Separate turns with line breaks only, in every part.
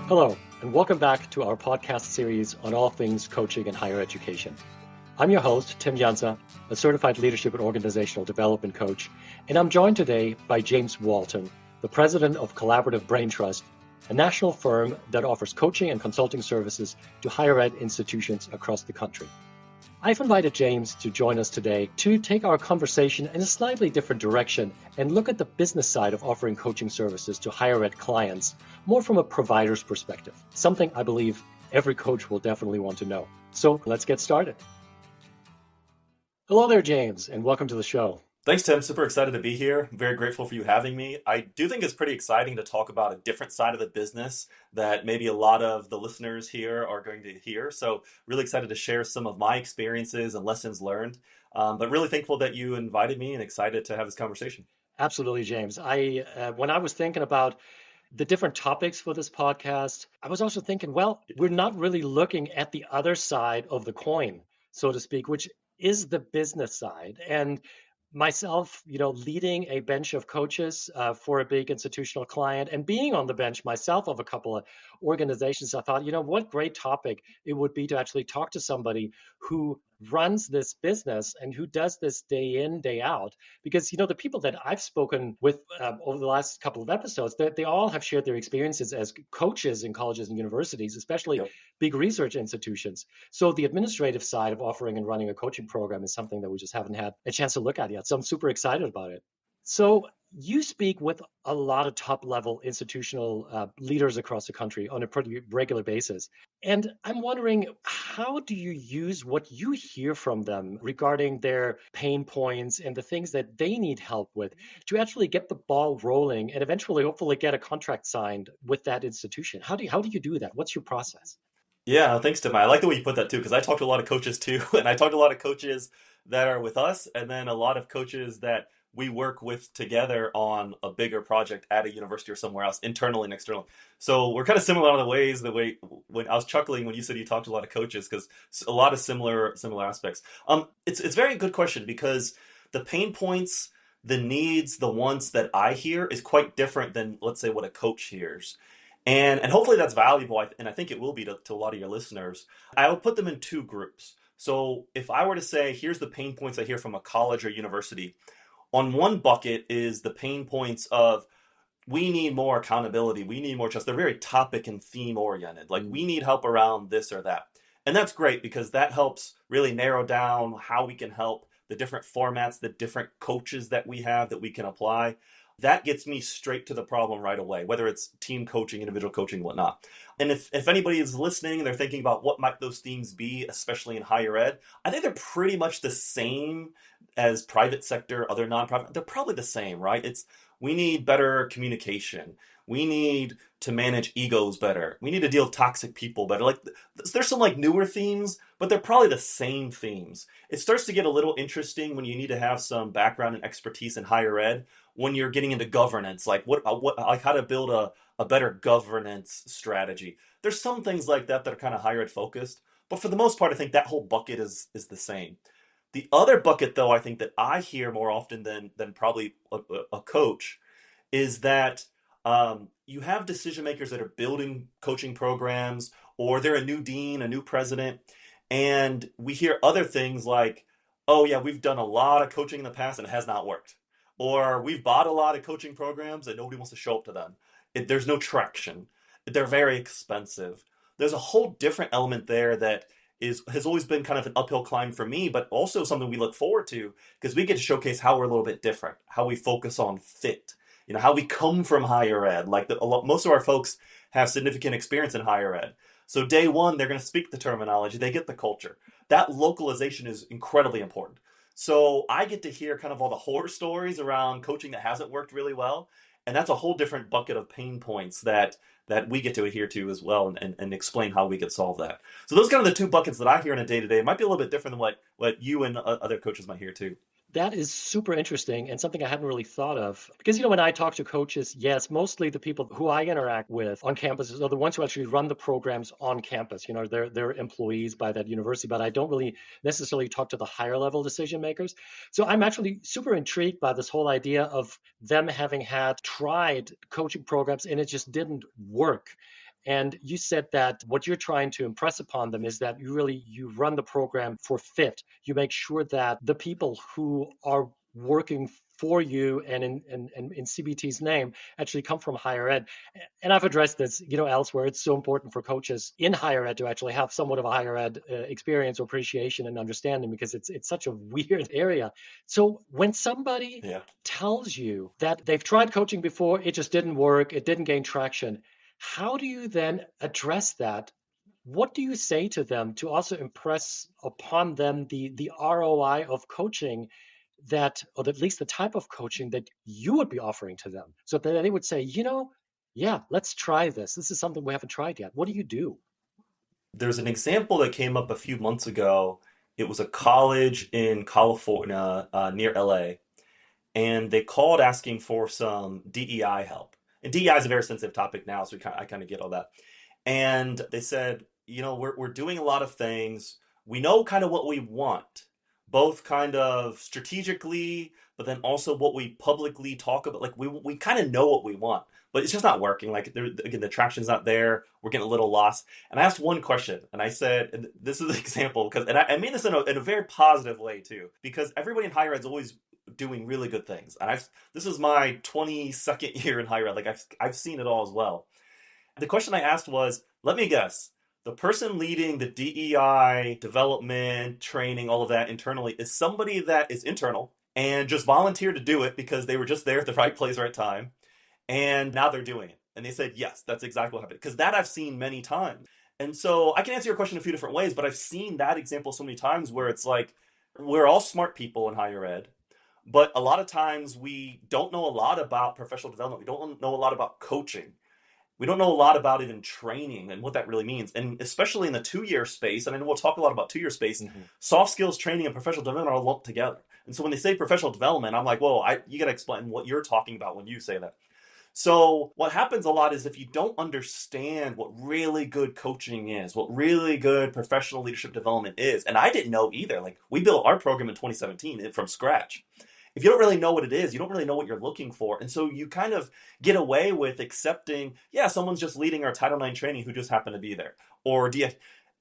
Hello, and welcome back to our podcast series on all things coaching and higher education. I'm your host, Tim Jansa, a certified leadership and organizational development coach, and I'm joined today by James Walton, the president of Collaborative Brain Trust, a national firm that offers coaching and consulting services to higher ed institutions across the country. I've invited James to join us today to take our conversation in a slightly different direction and look at the business side of offering coaching services to higher ed clients, more from a provider's perspective, something I believe every coach will definitely want to know. So let's get started. Hello there, James, and welcome to the show.
Thanks, Tim. Super excited to be here. Very grateful for you having me. I do think it's pretty exciting to talk about a different side of the business that maybe a lot of the listeners here are going to hear. So really excited to share some of my experiences and lessons learned. But really thankful that you invited me and excited to have this conversation.
Absolutely, James. When I was thinking about the different topics for this podcast, I was also thinking, well, we're not really looking at the other side of the coin, so to speak, which is the business side. And myself, leading a bench of coaches for a big institutional client and being on the bench myself of a couple of organizations, I thought, what great topic it would be to actually talk to somebody who runs this business and who does this day in, day out. Because, the people that I've spoken with over the last couple of episodes, they all have shared their experiences as coaches in colleges and universities, especially big research institutions. So the administrative side of offering and running a coaching program is something that we just haven't had a chance to look at yet. So I'm super excited about it. So you speak with a lot of top level institutional leaders across the country on a pretty regular basis. And I'm wondering, how do you use what you hear from them regarding their pain points and the things that they need help with to actually get the ball rolling and eventually, hopefully, get a contract signed with that institution? How do you do that? What's your process?
Yeah, thanks, Tim. I like the way you put that too, because I talk to a lot of coaches too, and I talk to a lot of coaches that are with us, and then a lot of coaches that we work with together on a bigger project at a university or somewhere else, internally and externally. So we're kind of similar in the ways. The way when I was chuckling when you said you talked to a lot of coaches, because a lot of similar aspects. It's a very good question because the pain points, the needs, the wants that I hear is quite different than, let's say, what a coach hears. And hopefully that's valuable, and I think it will be to a lot of your listeners. I would put them in two groups. So if I were to say, here's the pain points I hear from a college or university, on one bucket is the pain points of we need more accountability, we need more trust. They're very topic and theme oriented. Like we need help around this or that. And that's great because that helps really narrow down how we can help the different formats, the different coaches that we have that we can apply. That gets me straight to the problem right away, whether it's team coaching, individual coaching, whatnot. And if anybody is listening and they're thinking about what might those themes be, especially in higher ed, I think they're pretty much the same as private sector, other nonprofit. They're probably the same, right? We need better communication. We need to manage egos better. We need to deal with toxic people better. Like there's some like newer themes, but they're probably the same themes. It starts to get a little interesting when you need to have some background and expertise in higher ed when you're getting into governance, like like how to build a better governance strategy. There's some things like that are kind of higher ed focused, but for the most part, I think that whole bucket is the same. The other bucket, though, I think that I hear more often than probably a coach is that you have decision makers that are building coaching programs, or they're a new dean, a new president, and we hear other things like, "Oh yeah, we've done a lot of coaching in the past and it has not worked," or "We've bought a lot of coaching programs and nobody wants to show up to them. There's no traction. They're very expensive." There's a whole different element there that has always been kind of an uphill climb for me, but also something we look forward to because we get to showcase how we're a little bit different, how we focus on fit, how we come from higher ed. Like most of our folks have significant experience in higher ed. So day one, they're going to speak the terminology, they get the culture. That localization is incredibly important. So I get to hear kind of all the horror stories around coaching that hasn't worked really well. And that's a whole different bucket of pain points that we get to adhere to as well and explain how we could solve that. So those are kind of the two buckets that I hear in a day-to-day. It might be a little bit different than what you and other coaches might hear too.
That is super interesting and something I hadn't really thought of. Because, when I talk to coaches, yes, mostly the people who I interact with on campuses are the ones who actually run the programs on campus. They're employees by that university, but I don't really necessarily talk to the higher level decision makers. So I'm actually super intrigued by this whole idea of them having tried coaching programs and it just didn't work. And you said that what you're trying to impress upon them is that you run the program for fit. You make sure that the people who are working for you and in CBT's name actually come from higher ed. And I've addressed this, elsewhere. It's so important for coaches in higher ed to actually have somewhat of a higher ed experience or appreciation and understanding, because it's such a weird area. So when somebody
Yeah.
tells you that they've tried coaching before, it just didn't work, it didn't gain traction, how do you then address that? What do you say to them to also impress upon them the ROI of coaching, that, or at least the type of coaching that you would be offering to them, so that they would say, yeah, let's try this. This is something we haven't tried yet. What do you do?
There's an example that came up a few months ago. It was a college in California, near LA, and they called asking for some DEI help. And DEI is a very sensitive topic now, so I kind of get all that. And they said, we're doing a lot of things. We know kind of what we want, both kind of strategically, but then also what we publicly talk about. Like we kind of know what we want, but it's just not working. Like again, the traction's not there. We're getting a little lost. And I asked one question, and I said, and this is an example, because, and I mean this in a very positive way too, because everybody in higher ed is always doing really good things. And this is my 22nd year in higher ed. Like I've seen it all as well. The question I asked was, let me guess, the person leading the DEI development, training, all of that internally is somebody that is internal and just volunteered to do it because they were just there at the right place, right time, and now they're doing it. And they said, yes, that's exactly what happened. Because that I've seen many times. And so I can answer your question a few different ways, but I've seen that example so many times where it's like, we're all smart people in higher ed, but a lot of times we don't know a lot about professional development. We don't know a lot about coaching. We don't know a lot about even training and what that really means. And especially in the 2-year space, and I know we'll talk a lot about 2-year space, soft skills training and professional development are lumped together. And so when they say professional development, I'm like, whoa, you got to explain what you're talking about when you say that. So what happens a lot is if you don't understand what really good coaching is, what really good professional leadership development is, and I didn't know either. Like we built our program in 2017 from scratch. If you don't really know what it is, you don't really know what you're looking for. And so you kind of get away with accepting, yeah, someone's just leading our Title IX training who just happened to be there.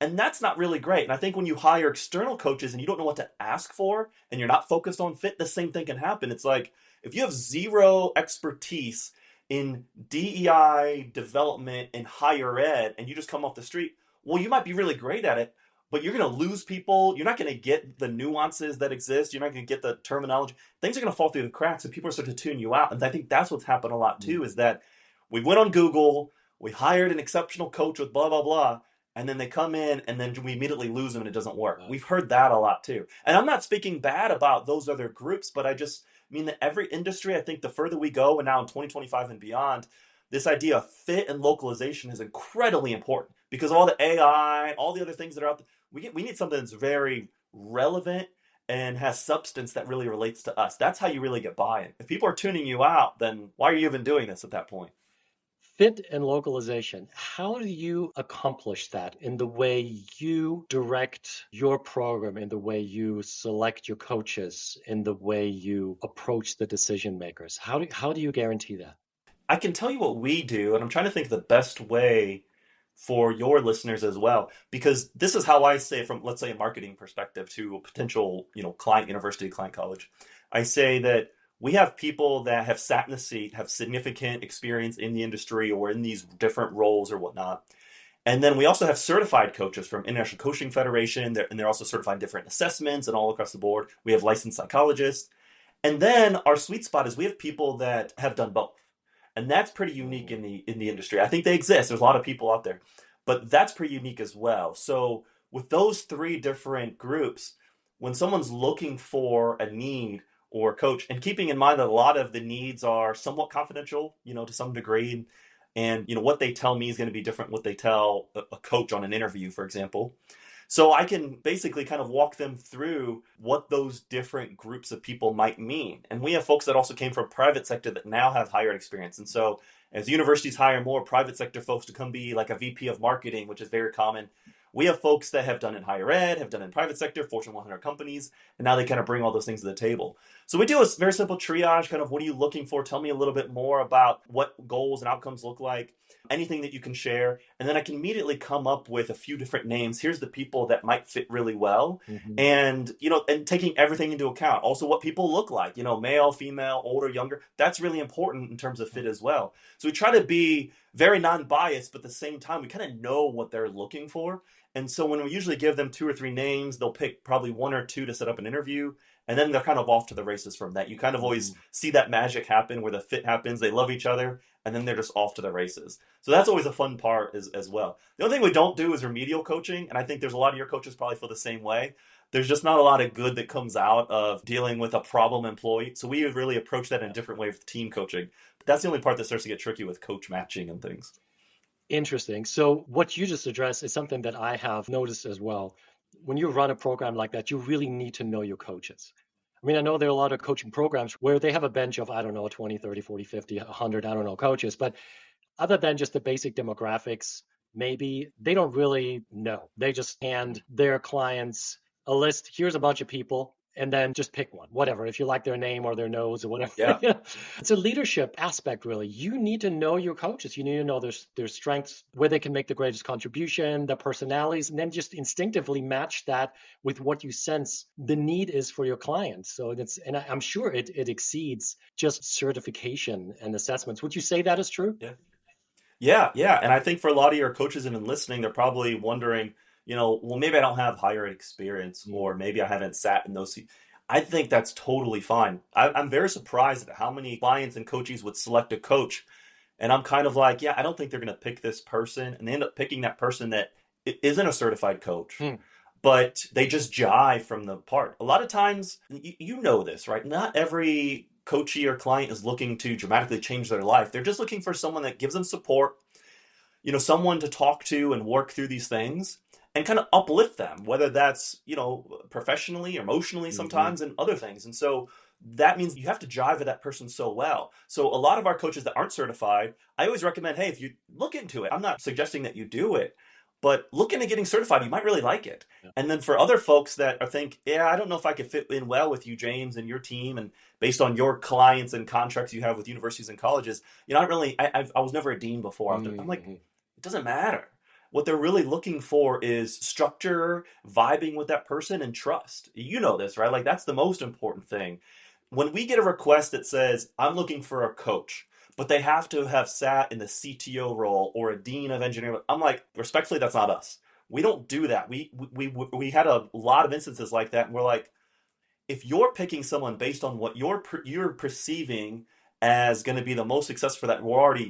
And that's not really great. And I think when you hire external coaches and you don't know what to ask for and you're not focused on fit, the same thing can happen. It's like if you have zero expertise in DEI development in higher ed and you just come off the street, well, you might be really great at it, but you're going to lose people. You're not going to get the nuances that exist. You're not going to get the terminology. Things are going to fall through the cracks and people are starting to tune you out. And I think that's what's happened a lot too, is that we went on Google, we hired an exceptional coach with blah, blah, blah, and then they come in and then we immediately lose them and it doesn't work. We've heard that a lot too. And I'm not speaking bad about those other groups, but I just mean that every industry, I think the further we go, and now in 2025 and beyond, this idea of fit and localization is incredibly important because all the AI, all the other things that are out there, we need something that's very relevant and has substance that really relates to us. That's how you really get buy-in. If people are tuning you out, then why are you even doing this at that point?
Fit and localization. How do you accomplish that in the way you direct your program, in the way you select your coaches, in the way you approach the decision makers? How do you guarantee that?
I can tell you what we do, and I'm trying to think of the best way for your listeners as well, because this is how I say from, let's say, a marketing perspective to a potential, client university, client college. I say that we have people that have sat in the seat, have significant experience in the industry or in these different roles or whatnot. And then we also have certified coaches from International Coaching Federation, and they're also certified in different assessments and all across the board. We have licensed psychologists. And then our sweet spot is we have people that have done both. And that's pretty unique in the industry. I think they exist. There's a lot of people out there, but that's pretty unique as well. So with those 3 different groups, when someone's looking for a need or a coach, and keeping in mind that a lot of the needs are somewhat confidential, to some degree, and what they tell me is going to be different what they tell a coach on an interview, for example. So I can basically kind of walk them through what those different groups of people might mean. And we have folks that also came from private sector that now have higher experience. And so as universities hire more private sector folks to come be like a VP of marketing, which is very common, We have folks that have done in higher ed, have done in private sector, Fortune 100 companies, and now they kind of bring all those things to the table. So we do a very simple triage, kind of what are you looking for? Tell me a little bit more about what goals and outcomes look like, anything that you can share. And then I can immediately come up with a few different names. Here's the people that might fit really well. And, and taking everything into account. Also what people look like, male, female, older, younger. That's really important in terms of fit as well. So we try to be very non-biased, but at the same time, we kind of know what they're looking for. And so when we usually give them 2 or 3 names, they'll pick probably 1 or 2 to set up an interview. And then they're kind of off to the races from that. You kind of always see that magic happen where the fit happens. They love each other, and then they're just off to the races. So that's always a fun part as well. The only thing we don't do is remedial coaching. And I think there's a lot of your coaches probably feel the same way. There's just not a lot of good that comes out of dealing with a problem employee. So we really approach that in a different way with team coaching. But that's the only part that starts to get tricky with coach matching and things.
Interesting. So what you just addressed is something that I have noticed as well. When you run a program like that, you really need to know your coaches. I mean, I know there are a lot of coaching programs where they have a bench of, I don't know, 20, 30, 40, 50, 100, I don't know, coaches. But other than just the basic demographics, maybe they don't really know. They just hand their clients a list. Here's a bunch of people, and then just pick one, whatever, if you like their name or their nose or whatever.
Yeah.
It's a leadership aspect, really. You need to know your coaches. You need to know their strengths, where they can make the greatest contribution, their personalities, and then just instinctively match that with what you sense the need is for your clients. So I'm sure it exceeds just certification and assessments. Would you say that is true?
Yeah. Yeah. And I think for a lot of your coaches even listening, they're probably wondering, well, maybe I don't have higher ed experience, or maybe I haven't sat in those seats. I think that's totally fine. I'm very surprised at how many clients and coaches would select a coach. And I'm kind of like, yeah, I don't think they're going to pick this person. And they end up picking that person that isn't a certified coach, but they just jive from the part. A lot of times, you know this, right? Not every coachee or client is looking to dramatically change their life. They're just looking for someone that gives them support, someone to talk to and work through these things and kind of uplift them, whether that's, professionally, emotionally sometimes, and other things. And so that means you have to jive with that person so well. So a lot of our coaches that aren't certified, I always recommend, hey, if you look into it, I'm not suggesting that you do it, but look into getting certified. You might really like it. Yeah. And then for other folks that think, yeah, I don't know if I could fit in well with you, James, and your team, and based on your clients and contracts you have with universities and colleges, I was never a dean before. I'm like, it doesn't matter. What they're really looking for is structure, vibing with that person, and trust. You know this, right? Like, that's the most important thing. When we get a request that says, I'm looking for a coach, but they have to have sat in the CTO role or a dean of engineering, I'm like, respectfully, that's not us. We don't do that. We had a lot of instances like that, and we're like, if you're picking someone based on what you're perceiving as going to be the most successful for that,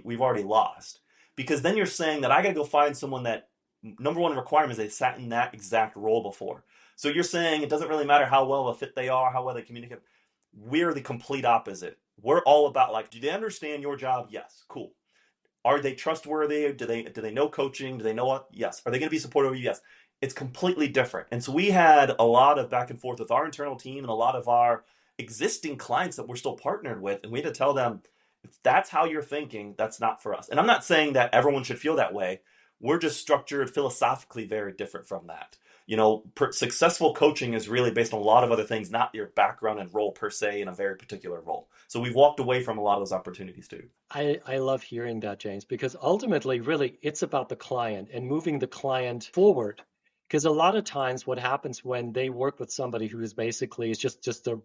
we've already lost. Because then you're saying that I got to go find someone that, number one requirement is they sat in that exact role before. So you're saying it doesn't really matter how well of a fit they are, how well they communicate. We're the complete opposite. We're all about, like, do they understand your job? Yes. Cool. Are they trustworthy? Do they know coaching? Do they know what? Yes. Are they going to be supportive of you? Yes. It's completely different. And so we had a lot of back and forth with our internal team and a lot of our existing clients that we're still partnered with. And we had to tell them, if that's how you're thinking, that's not for us. And I'm not saying that everyone should feel that way. We're just structured philosophically very different from that. Successful coaching is really based on a lot of other things, not your background and role per se in a very particular role. So we've walked away from a lot of those opportunities too.
I love hearing that, James, because ultimately, really, it's about the client and moving the client forward. Because a lot of times what happens when they work with somebody who is basically is just a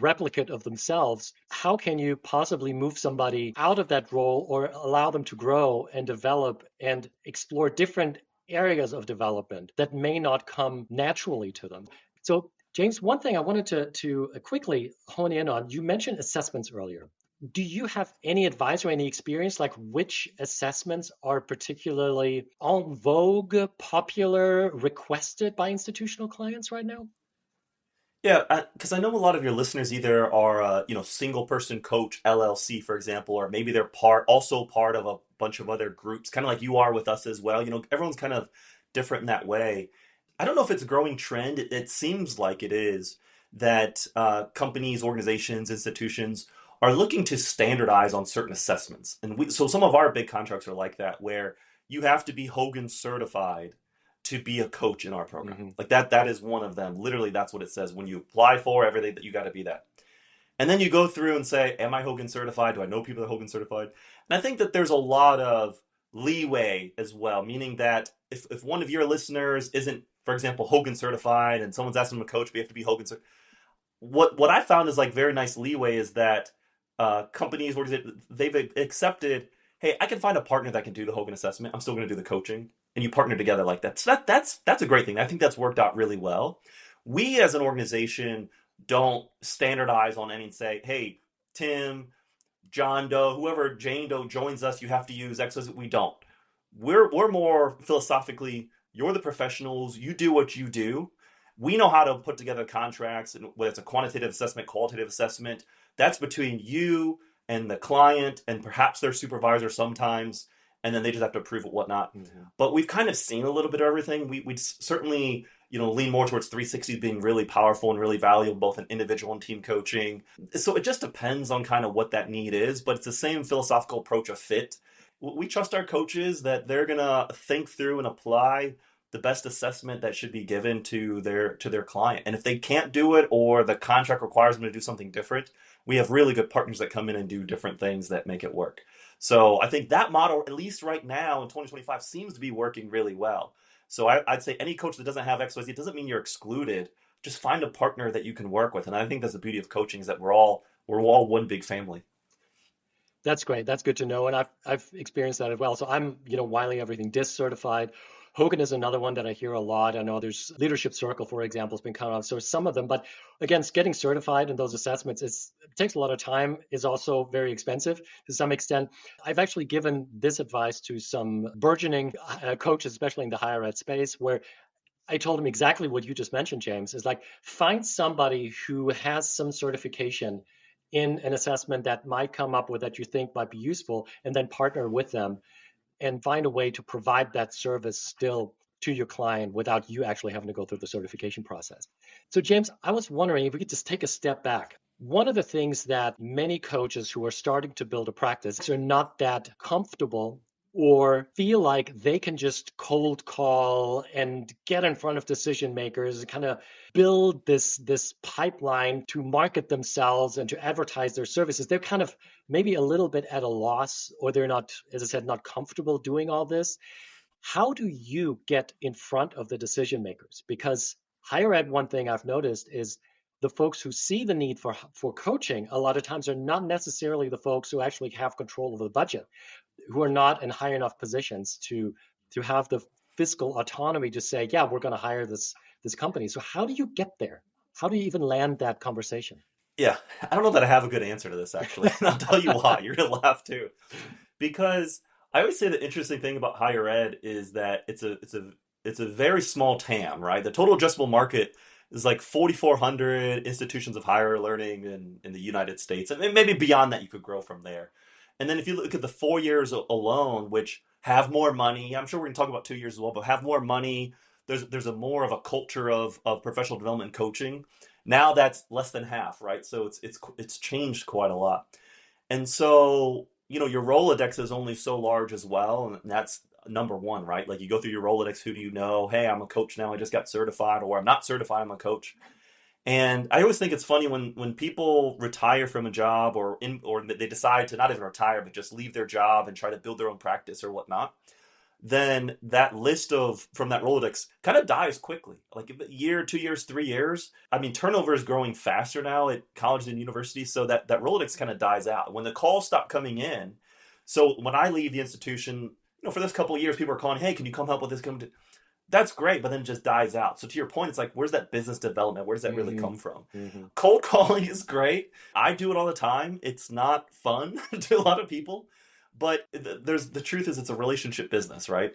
replicate of themselves, how can you possibly move somebody out of that role or allow them to grow and develop and explore different areas of development that may not come naturally to them? So, James, one thing I wanted to quickly hone in on, you mentioned assessments earlier. Do you have any advice or any experience, like which assessments are particularly en vogue, popular, requested by institutional clients right now?
Yeah, because I know a lot of your listeners either are, single person coach LLC, for example, or maybe they're also part of a bunch of other groups, kind of like you are with us as well. Everyone's kind of different in that way. I don't know if it's a growing trend. It seems like it is that companies, organizations, institutions are looking to standardize on certain assessments. And so some of our big contracts are like that, where you have to be Hogan certified to be a coach in our program.
Mm-hmm.
Like that is one of them. Literally, that's what it says. When you apply for everything, that you got to be that. And then you go through and say, am I Hogan certified? Do I know people that are Hogan certified? And I think that there's a lot of leeway as well, meaning that if one of your listeners isn't, for example, Hogan certified and someone's asking them to coach, but you have to be Hogan certified. What I found is like very nice leeway is that companies, they've accepted, hey, I can find a partner that can do the Hogan assessment. I'm still going to do the coaching. And you partner together like that. So that's a great thing. I think that's worked out really well. We as an organization don't standardize on any and say, hey, Tim, John Doe, whoever Jane Doe joins us, you have to use X. We don't. We're more philosophically, you're the professionals, you do what you do. We know how to put together contracts, and whether it's a quantitative assessment, qualitative assessment, that's between you and the client and perhaps their supervisor sometimes, and then they just have to approve it, whatnot. Mm-hmm. But we've kind of seen a little bit of everything. We'd certainly, lean more towards 360 being really powerful and really valuable, both in individual and team coaching. So it just depends on kind of what that need is, but it's the same philosophical approach of fit. We trust our coaches that they're going to think through and apply the best assessment that should be given to their client. And if they can't do it or the contract requires them to do something different, we have really good partners that come in and do different things that make it work. So I think that model, at least right now in 2025, seems to be working really well. So I'd say any coach that doesn't have XYZ, it doesn't mean you're excluded. Just find a partner that you can work with. And I think that's the beauty of coaching, is that we're all one big family.
That's great. That's good to know. And I've experienced that as well. So I'm, Wiley Everything DISC certified. Hogan is another one that I hear a lot. I know there's Leadership Circle, for example, has been counted on. So some of them, but again, getting certified in those assessments, it takes a lot of time, is also very expensive to some extent. I've actually given this advice to some burgeoning coaches, especially in the higher ed space, where I told them exactly what you just mentioned, James, is like, find somebody who has some certification in an assessment that might come up with that you think might be useful, and then partner with them and find a way to provide that service still to your client without you actually having to go through the certification process. So James, I was wondering if we could just take a step back. One of the things that many coaches who are starting to build a practice are not that comfortable or feel like they can just cold call and get in front of decision makers and kind of build this pipeline to market themselves and to advertise their services. They're kind of maybe a little bit at a loss, or they're not, as I said, not comfortable doing all this. How do you get in front of the decision makers? Because higher ed, one thing I've noticed is the folks who see the need for coaching a lot of times are not necessarily the folks who actually have control of the budget, who are not in high enough positions to have the fiscal autonomy to say, yeah, we're going to hire this company. So how do you get there? How do you even land that conversation?
Yeah, I don't know that I have a good answer to this, actually. And I'll tell you why. You're going to laugh too. Because I always say the interesting thing about higher ed is that it's a very small TAM, right? The total addressable market is like 4,400 institutions of higher learning in the United States. And maybe beyond that, you could grow from there. And then if you look at the 4 years alone, which have more money, I'm sure we're going to talk about 2 years as well, but have more money, there's a more of a culture of professional development and coaching. Now that's less than half, right? So it's changed quite a lot. And so, your Rolodex is only so large as well, and that's number one, right? Like, you go through your Rolodex, who do you know? Hey, I'm a coach now, I just got certified, or I'm not certified, I'm a coach. And I always think it's funny when people retire from a job or they decide to not even retire, but just leave their job and try to build their own practice or whatnot, then that list from that Rolodex kind of dies quickly. Like a year, 2 years, 3 years. I mean, turnover is growing faster now at colleges and universities, so that Rolodex kind of dies out. When the calls stop coming in, so when I leave the institution, for this couple of years, people are calling, hey, can you come help with this? That's great, but then it just dies out. So to your point, it's like, where's that business development? Where does that really come from? Mm-hmm. Cold calling is great. I do it all the time. It's not fun to a lot of people, but the truth is it's a relationship business, right?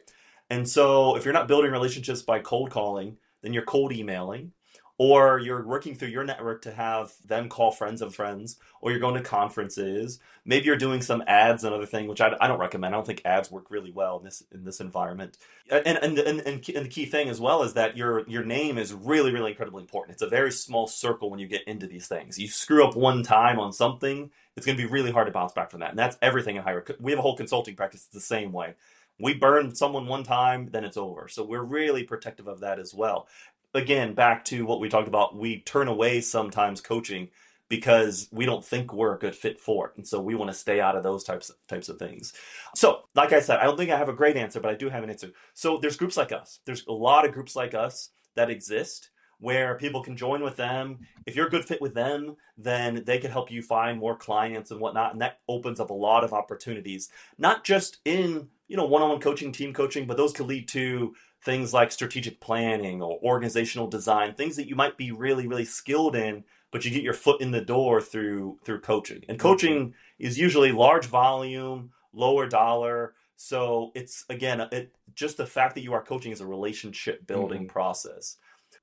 And so if you're not building relationships by cold calling, then you're cold emailing, or you're working through your network to have them call friends of friends, or you're going to conferences. Maybe you're doing some ads, another thing, which I don't recommend. I don't think ads work really well in this environment. And the key thing as well is that your name is really, really incredibly important. It's a very small circle when you get into these things. You screw up one time on something, it's going to be really hard to bounce back from that. And that's everything in higher ed. We have a whole consulting practice the same way. We burn someone one time, then it's over. So we're really protective of that as well. Again, back to what we talked about, we turn away sometimes coaching because we don't think we're a good fit for it. And so we want to stay out of those types of things. So, like I said, I don't think I have a great answer, but I do have an answer. So there's groups like us. There's a lot of groups like us that exist where people can join with them. If you're a good fit with them, then they can help you find more clients and whatnot. And that opens up a lot of opportunities, not just in, one-on-one coaching, team coaching, but those could lead to things like strategic planning or organizational design, things that you might be really, really skilled in, but you get your foot in the door through coaching. And coaching is usually large volume, lower dollar. So it's, again, just the fact that you are coaching is a relationship building process.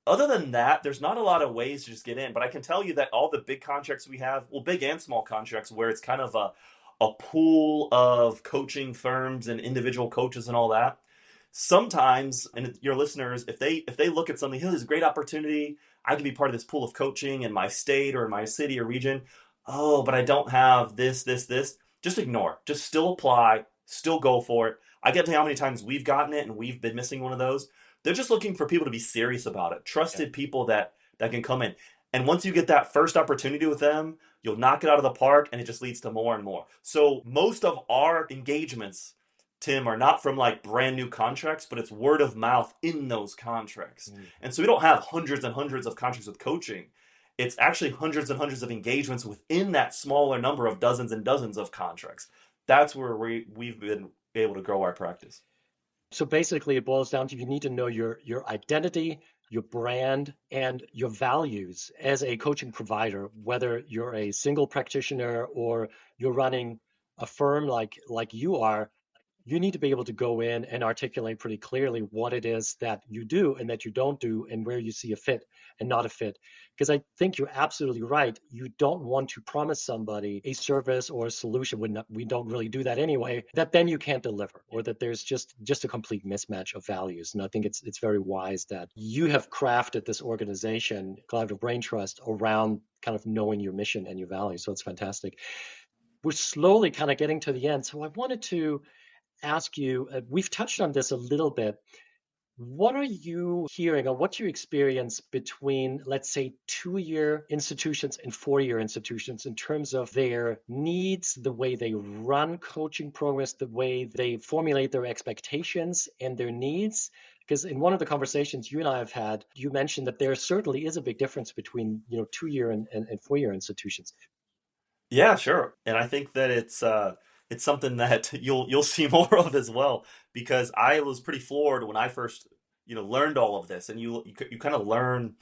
Other than that, there's not a lot of ways to just get in, but I can tell you that all the big contracts we have, well, big and small contracts, where it's kind of a pool of coaching firms and individual coaches and all that. Sometimes, and your listeners, if they look at something, hey, there's a great opportunity, I can be part of this pool of coaching in my state or in my city or region. Oh, but I don't have this. Just ignore. Just still apply. Still go for it. I can't tell you how many times we've gotten it and we've been missing one of those. They're just looking for people to be serious about it. Trusted people that can come in. And once you get that first opportunity with them, you'll knock it out of the park, and it just leads to more and more. So most of our engagements, Tim, are not from like brand new contracts, but it's word of mouth in those contracts. And so we don't have hundreds and hundreds of contracts with coaching. It's actually hundreds and hundreds of engagements within that smaller number of dozens and dozens of contracts. That's where we've been able to grow our practice.
So basically, it boils down to you need to know your identity, your brand, and your values as a coaching provider, whether you're a single practitioner or you're running a firm like you are. You need to be able to go in and articulate pretty clearly what it is that you do and that you don't do and where you see a fit and not a fit. Because I think you're absolutely right. You don't want to promise somebody a service or a solution when we don't really do that anyway, that then you can't deliver, or that there's just a complete mismatch of values. And I think it's very wise that you have crafted this organization, Collaborative Brain Trust, around kind of knowing your mission and your values. So it's fantastic. We're slowly kind of getting to the end. So I wanted to ask you, we've touched on this a little bit. What are you hearing, or what's your experience between, let's say, 2-year institutions and 4-year institutions in terms of their needs, the way they run coaching programs, the way they formulate their expectations and their needs? Because in one of the conversations you and I have had, you mentioned that there certainly is a big difference between 2-year and 4-year institutions.
Yeah, sure. And I think that it's something that you'll see more of as well, because I was pretty floored when I first learned all of this, and you kind of learn,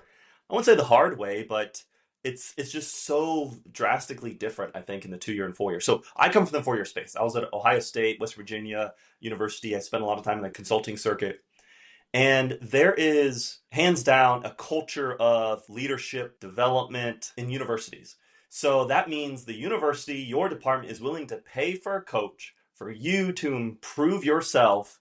I wouldn't say the hard way, but it's just so drastically different, I think, in the 2-year and 4-year. So I come from the 4-year space. I was at Ohio State, West Virginia University. I spent a lot of time in the consulting circuit. And there is, hands down, a culture of leadership development in universities. So that means the university, your department, is willing to pay for a coach for you to improve yourself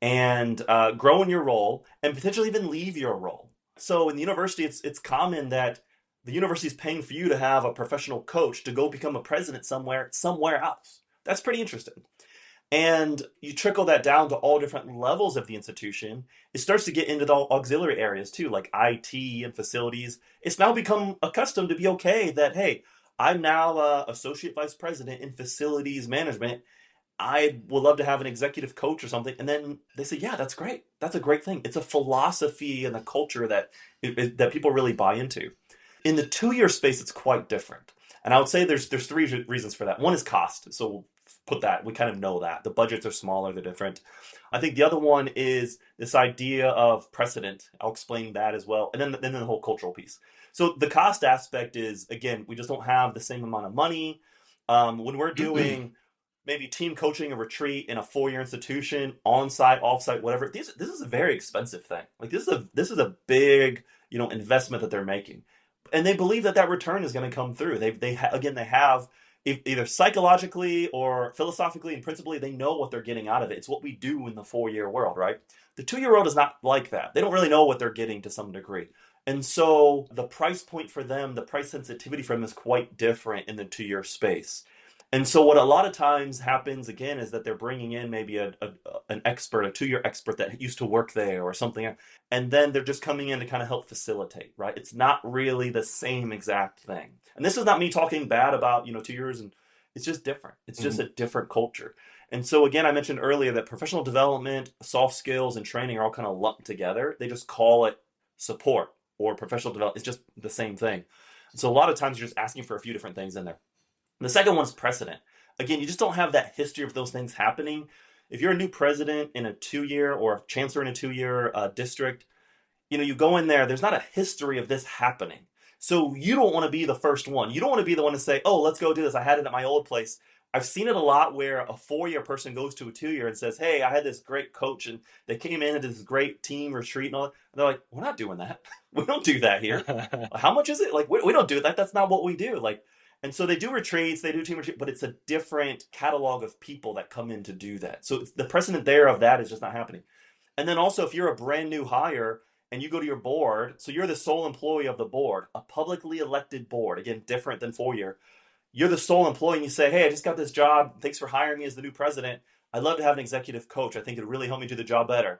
and grow in your role and potentially even leave your role. So in the university, it's common that the university is paying for you to have a professional coach to go become a president somewhere else. That's pretty interesting. And you trickle that down to all different levels of the institution. It starts to get into the auxiliary areas too, like IT and facilities. It's now become accustomed to be okay that, hey, I'm now associate vice president in facilities management. I would love to have an executive coach or something. And then they say, yeah, that's great. That's a great thing. It's a philosophy and a culture that people really buy into. In the 2-year space, it's quite different. And I would say there's 3 reasons for that. One is cost. So we'll put that, we kind of know that. The budgets are smaller, they're different. I think the other one is this idea of precedent. I'll explain that as well. And then the whole cultural piece. So the cost aspect is, again, we just don't have the same amount of money. When we're doing maybe team coaching, a retreat in a 4-year institution, on-site, off-site, whatever, this is a very expensive thing. Like this is a big, investment that they're making. And they believe that return is going to come through. They have either psychologically or philosophically and principally, they know what they're getting out of it. It's what we do in the 4-year world, right? The 2-year world is not like that. They don't really know what they're getting to some degree. And so the price point for them, the price sensitivity for them is quite different in the 2-year space. And so what a lot of times happens, again, is that they're bringing in maybe a an expert, a 2-year expert that used to work there or something. And then they're just coming in to kind of help facilitate, right? It's not really the same exact thing. And this is not me talking bad about, 2 years, and it's just different. It's just a different culture. And so again, I mentioned earlier that professional development, soft skills, and training are all kind of lumped together. They just call it support or professional development. It's just the same thing. So a lot of times you're just asking for a few different things in there. And the second one's precedent. Again, you just don't have that history of those things happening. If you're a new president in a 2-year or a chancellor in a 2-year district, you go in there, there's not a history of this happening. So you don't want to be the first one. You don't want to be the one to say, oh, let's go do this. I had it at my old place. I've seen it a lot where a 4-year person goes to a 2-year and says, hey, I had this great coach and they came in and did this great team retreat and all that. And they're like, we're not doing that. We don't do that here. How much is it? Like, we don't do that. That's not what we do. And so they do retreats, they do team retreat, but it's a different catalog of people that come in to do that. So the precedent there of that is just not happening. And then also if you're a brand new hire and you go to your board, so you're the sole employee of the board, a publicly elected board, again, different than 4-year. You're the sole employee and you say, hey, I just got this job. Thanks for hiring me as the new president. I'd love to have an executive coach. I think it'd really help me do the job better.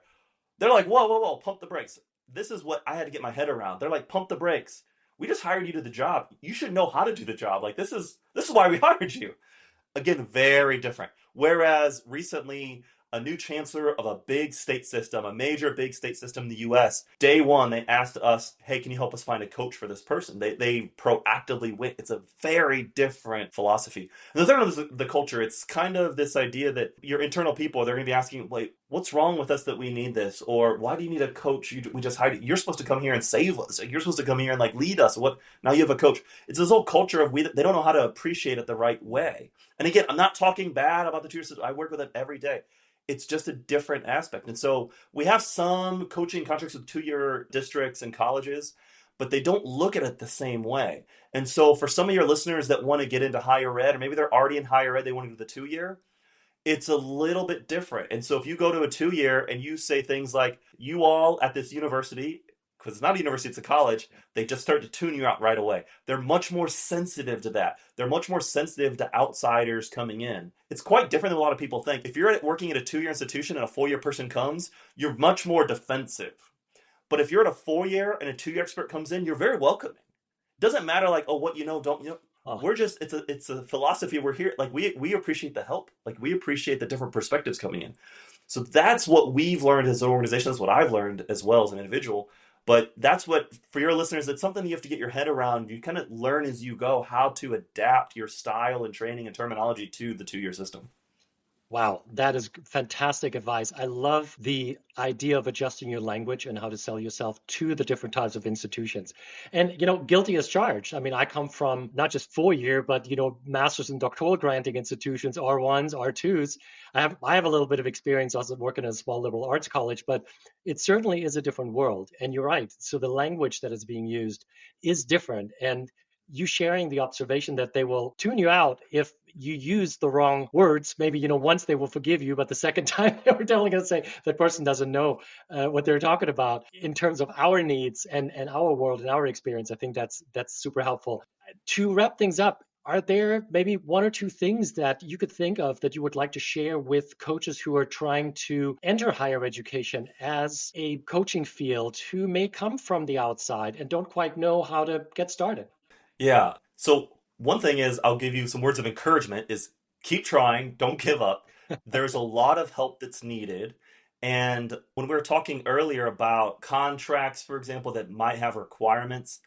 They're like, whoa, pump the brakes. This is what I had to get my head around. They're like, pump the brakes. We just hired you to the job. You should know how to do the job. Like, this is why we hired you. Again, very different. Whereas recently, a new chancellor of a big state system, a major big state system in the US, day one, they asked us, hey, can you help us find a coach for this person? They proactively went. It's a very different philosophy. And the third one is the culture. It's kind of this idea that your internal people, they're going to be asking, wait, what's wrong with us that we need this? Or why do you need a coach? We just hired you. You're supposed to come here and save us. You're supposed to come here and lead us. What? Now you have a coach. It's this whole culture of they don't know how to appreciate it the right way. And again, I'm not talking bad about the 2-year system. I work with it every day. It's just a different aspect. And so we have some coaching contracts with 2-year districts and colleges, but they don't look at it the same way. And so for some of your listeners that want to get into higher ed, or maybe they're already in higher ed, they want to do the 2-year, it's a little bit different. And so if you go to a 2-year and you say things like, you all at this university, because it's not a university, it's a college, they just start to tune you out right away. They're much more sensitive to that. They're much more sensitive to outsiders coming in. It's quite different than a lot of people think. If you're working at a 2-year institution and a 4-year person comes, you're much more defensive. But if you're at a 4-year and a 2-year expert comes in, you're very welcoming. It doesn't matter what don't you know. We're just, it's a philosophy. We're here. We appreciate the help. We appreciate the different perspectives coming in. So that's what we've learned as an organization. That's what I've learned as well as an individual. But that's what, for your listeners, it's something you have to get your head around. You kind of learn as you go how to adapt your style and training and terminology to the 2-year system.
Wow, that is fantastic advice. I love the idea of adjusting your language and how to sell yourself to the different types of institutions. And, guilty as charged. I mean, I come from not just 4-year, but, master's and doctoral granting institutions, R1s, R2s. I have a little bit of experience also working in a small liberal arts college, but it certainly is a different world. And you're right. So the language that is being used is different. And you sharing the observation that they will tune you out if you use the wrong words. Maybe, once they will forgive you, but the second time they were definitely going to say that person doesn't know what they're talking about in terms of our needs and our world and our experience. I think that's super helpful. To wrap things up, are there maybe 1 or 2 things that you could think of that you would like to share with coaches who are trying to enter higher education as a coaching field who may come from the outside and don't quite know how to get started?
Yeah. So one thing is, I'll give you some words of encouragement is keep trying, don't give up. There's a lot of help that's needed. And when we were talking earlier about contracts, for example, that might have requirements,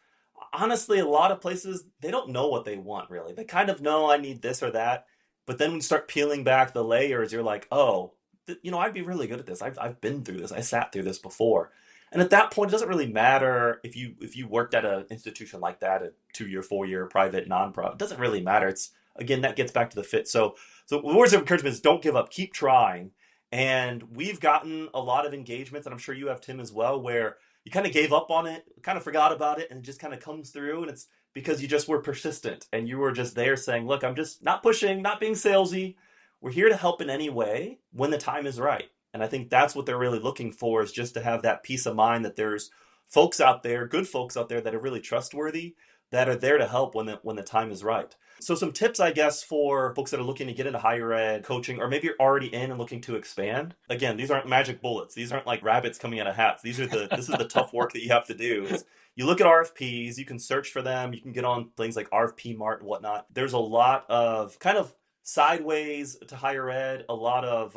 honestly, a lot of places, they don't know what they want, really. They kind of know I need this or that. But then when you start peeling back the layers, you're like, oh, I'd be really good at this. I've been through this. I sat through this before. And at that point, it doesn't really matter if you worked at an institution like that, a 2-year, 4-year, private, non-profit. It doesn't really matter. It's, again, that gets back to the fit. So words of encouragement is don't give up, keep trying. And we've gotten a lot of engagements, and I'm sure you have, Tim, as well, where you kind of gave up on it, kind of forgot about it, and it just kind of comes through. And it's because you just were persistent and you were just there saying, look, I'm just not pushing, not being salesy. We're here to help in any way when the time is right. And I think that's what they're really looking for, is just to have that peace of mind that there's folks out there, good folks out there that are really trustworthy, that are there to help when the time is right. So some tips, I guess, for folks that are looking to get into higher ed coaching, or maybe you're already in and looking to expand. Again, these aren't magic bullets. These aren't like rabbits coming out of hats. This is the tough work that you have to do. You look at RFPs, you can search for them, you can get on things like RFP Mart and whatnot. There's a lot of kind of sideways to higher ed, a lot of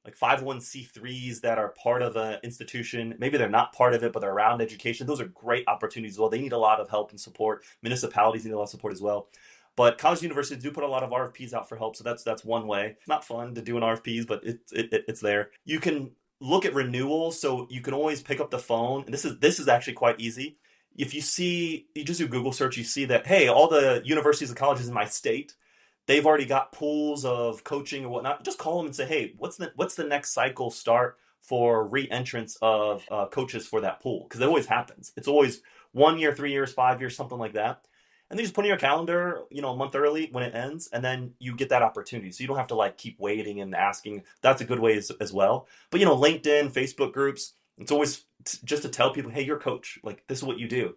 like 501c3s that are part of an institution. Maybe they're not part of it, but they're around education. Those are great opportunities as well. They need a lot of help and support. Municipalities need a lot of support as well. But college and universities do put a lot of RFPs out for help, so that's one way. It's not fun to do an RFPs, but it's there. You can look at renewal, so you can always pick up the phone. And this is actually quite easy. If you just do Google search, you see that, hey, all the universities and colleges in my state, they've already got pools of coaching or whatnot. Just call them and say, hey, what's the next cycle start for re-entrance of coaches for that pool? Because it always happens. It's always 1 year, 3 years, 5 years, something like that. And then just put in your calendar, a month early when it ends, and then you get that opportunity. So you don't have to like keep waiting and asking. That's a good way as well. But LinkedIn, Facebook groups, it's always just to tell people, hey, you're a coach. Like, this is what you do.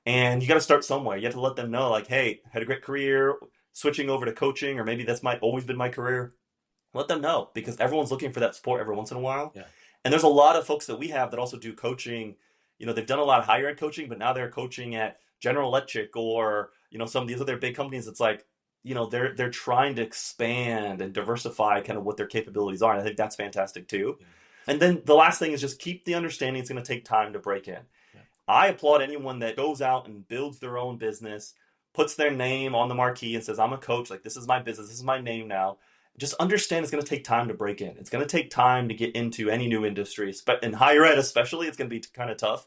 And you got to start somewhere. You have to let them know, like, hey, had a great career, switching over to coaching, or maybe that's always been my career. Let them know, because everyone's looking for that support every once in a while.
Yeah.
And there's a lot of folks that we have that also do coaching. They've done a lot of higher ed coaching, but now they're coaching at General Electric or, some of these other big companies. It's like, they're trying to expand and diversify kind of what their capabilities are. And I think that's fantastic too. Yeah. And then the last thing is just keep the understanding it's going to take time to break in. Yeah. I applaud anyone that goes out and builds their own business, puts their name on the marquee and says, I'm a coach, like this is my business, this is my name now. Just understand it's going to take time to break in. It's going to take time to get into any new industry. But in higher ed especially, it's going to be kind of tough.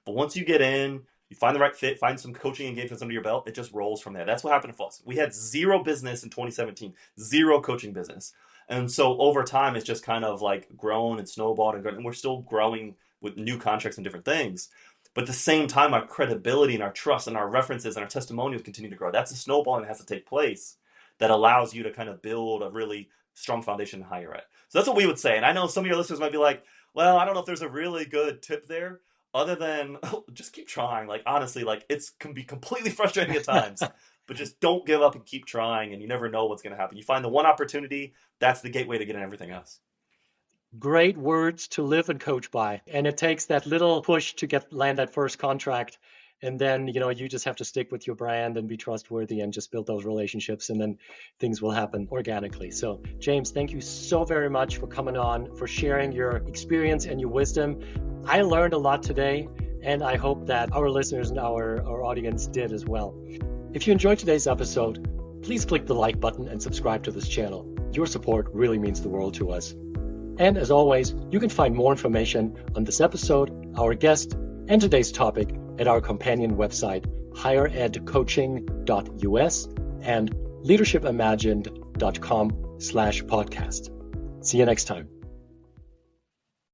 But once you get in, you find the right fit, find some coaching engagements under your belt, it just rolls from there. That's what happened to us. We had zero business in 2017, zero coaching business. And so over time, it's just kind of like grown and snowballed and we're still growing with new contracts and different things. But at the same time, our credibility and our trust and our references and our testimonials continue to grow. That's a snowball that has to take place that allows you to kind of build a really strong foundation in higher ed. So that's what we would say. And I know some of your listeners might be like, well, I don't know if there's a really good tip there other than just keep trying. Like, honestly, like it can be completely frustrating at times, but just don't give up and keep trying. And you never know what's going to happen. You find the one opportunity, that's the gateway to get in everything else.
Great words to live and coach by. And it takes that little push to land that first contract. And then, you just have to stick with your brand and be trustworthy and just build those relationships, and then things will happen organically. So, James, thank you so very much for coming on, for sharing your experience and your wisdom. I learned a lot today, and I hope that our listeners and our audience did as well. If you enjoyed today's episode, please click the like button and subscribe to this channel. Your support really means the world to us. And as always, you can find more information on this episode, our guest, and today's topic at our companion website, higheredcoaching.us and leadershipimagined.com/podcast. See you next time.